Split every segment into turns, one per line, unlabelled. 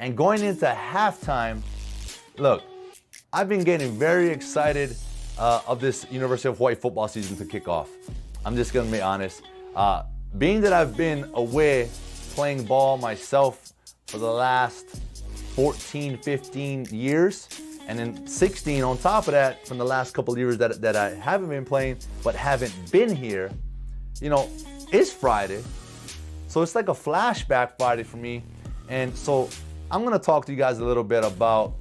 And going into halftime, look, I've been getting very excited of this University of Hawaii football season to kick off. I'm just gonna be honest. Being that I've been away playing ball myself for the last 14, 15 years, and then 16 on top of that from the last couple of years that I haven't been playing, but haven't been here, it's Friday. So it's like a flashback Friday for me. And so I'm gonna talk to you guys a little bit about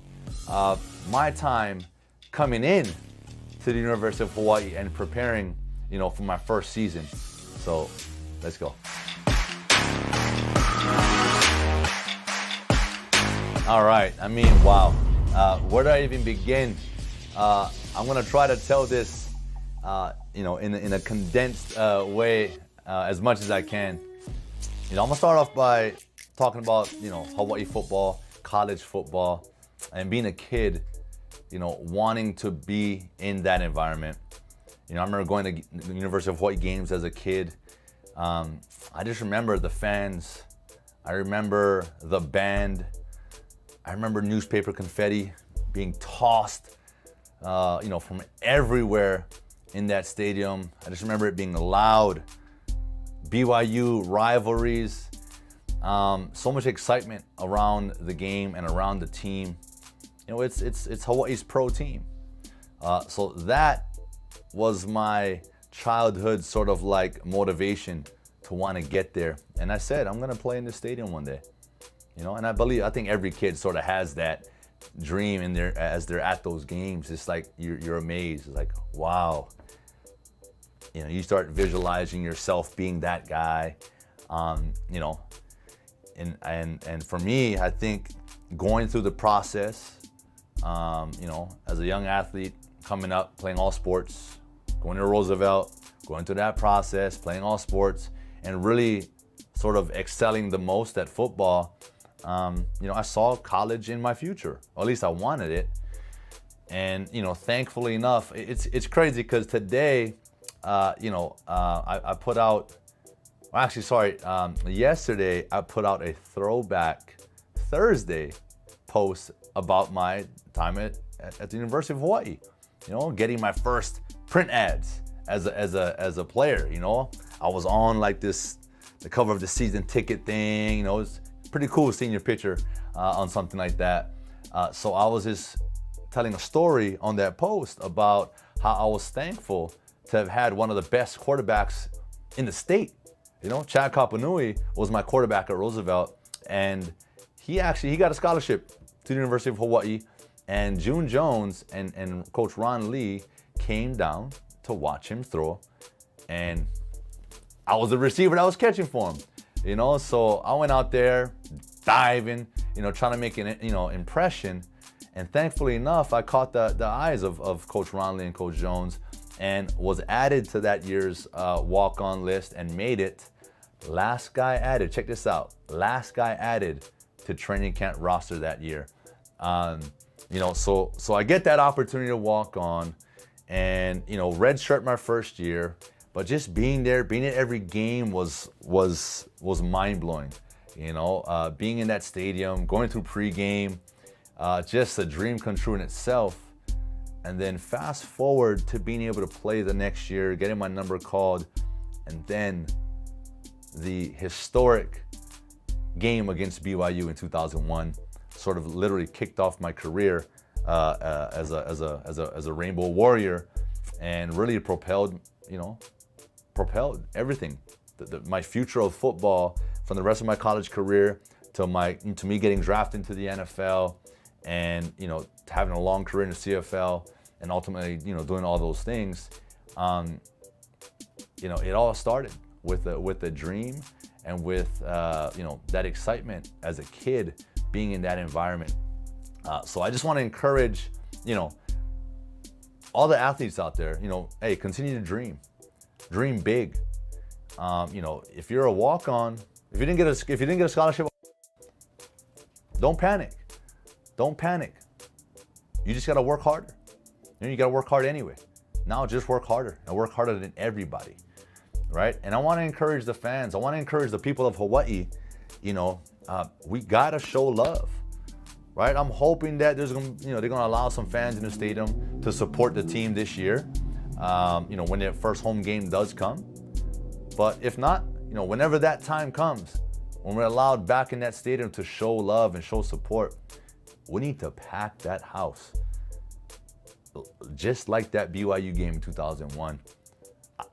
my time coming in to the University of Hawaii and preparing, for my first season. So let's go. All right, wow. Where do I even begin? I'm gonna try to tell this, in a condensed way as much as I can. I'm gonna start off by talking about, Hawaii football, college football, and being a kid, wanting to be in that environment. I remember going to the University of Hawaii games as a kid. I just remember the fans. I remember the band. I remember newspaper confetti being tossed, from everywhere in that stadium. I just remember it being loud. BYU rivalries, so much excitement around the game and around the team. It's Hawaii's pro team. So that was my childhood sort of like motivation to want to get there. And I said, I'm gonna play in this stadium one day. And I think every kid sort of has that dream in there as they're at those games. It's like you're amazed. It's like, wow. You start visualizing yourself being that guy. And for me, I think going through the process, as a young athlete coming up, playing all sports, going to Roosevelt, going through that process, playing all sports, and really sort of excelling the most at football. I saw college in my future, or at least I wanted it. And, thankfully enough, it's crazy because today, I put out, yesterday I put out a throwback Thursday post about my time at the University of Hawaii, getting my first print ads as a player. I was on like the cover of the season ticket thing. It's pretty cool seeing your picture on something like that. So I was just telling a story on that post about how I was thankful to have had one of the best quarterbacks in the state. Chad Kapanui was my quarterback at Roosevelt, and he got a scholarship to the University of Hawaii, and June Jones and Coach Ron Lee came down to watch him throw, and I was the receiver that was catching for him. So I went out there diving, trying to make an impression, and thankfully enough, I caught the eyes of Coach Ron Lee and Coach Jones, and was added to that year's walk-on list and made it last guy added. Check this out, last guy added to training camp roster that year. So I get that opportunity to walk on, and red shirt my first year, but just being there, being at every game was mind blowing. Being in that stadium, going through pregame, just a dream come true in itself. And then fast forward to being able to play the next year, getting my number called, and then the historic game against BYU in 2001 sort of literally kicked off my career as a Rainbow Warrior, and really propelled everything. My future of football from the rest of my college career to me getting drafted into the NFL, and having a long career in the CFL, and ultimately doing all those things. It all started with a dream, and with that excitement as a kid being in that environment. So I just want to encourage all the athletes out there, hey, continue to dream big. If you're a walk-on, if you didn't get a scholarship, don't panic. You just gotta work harder. You gotta work hard anyway. Now just work harder, and work harder than everybody, right? And I want to encourage the fans. I want to encourage the people of Hawaii. We gotta show love. right? I'm hoping that they're gonna allow some fans in the stadium to support the team this year. When their first home game does come. But if not, whenever that time comes, when we're allowed back in that stadium to show love and show support, we need to pack that house. Just like that BYU game in 2001.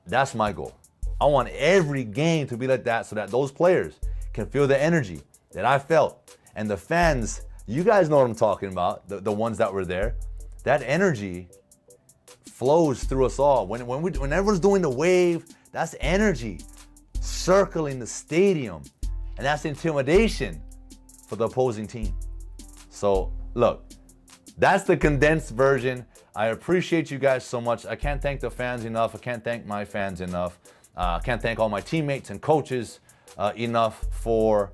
That's my goal. I want every game to be like that so that those players can feel the energy that I felt. And the fans, you guys know what I'm talking about, the ones that were there. That energy flows through us all. When everyone's doing the wave, that's energy circling the stadium. And that's intimidation for the opposing team. So look, that's the condensed version. I appreciate you guys so much. I can't thank the fans enough. I can't thank my fans enough. I can't thank all my teammates and coaches enough for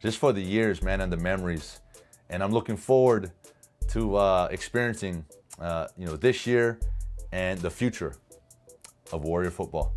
just for the years, man, and the memories. And I'm looking forward to experiencing this year and the future of Warrior football.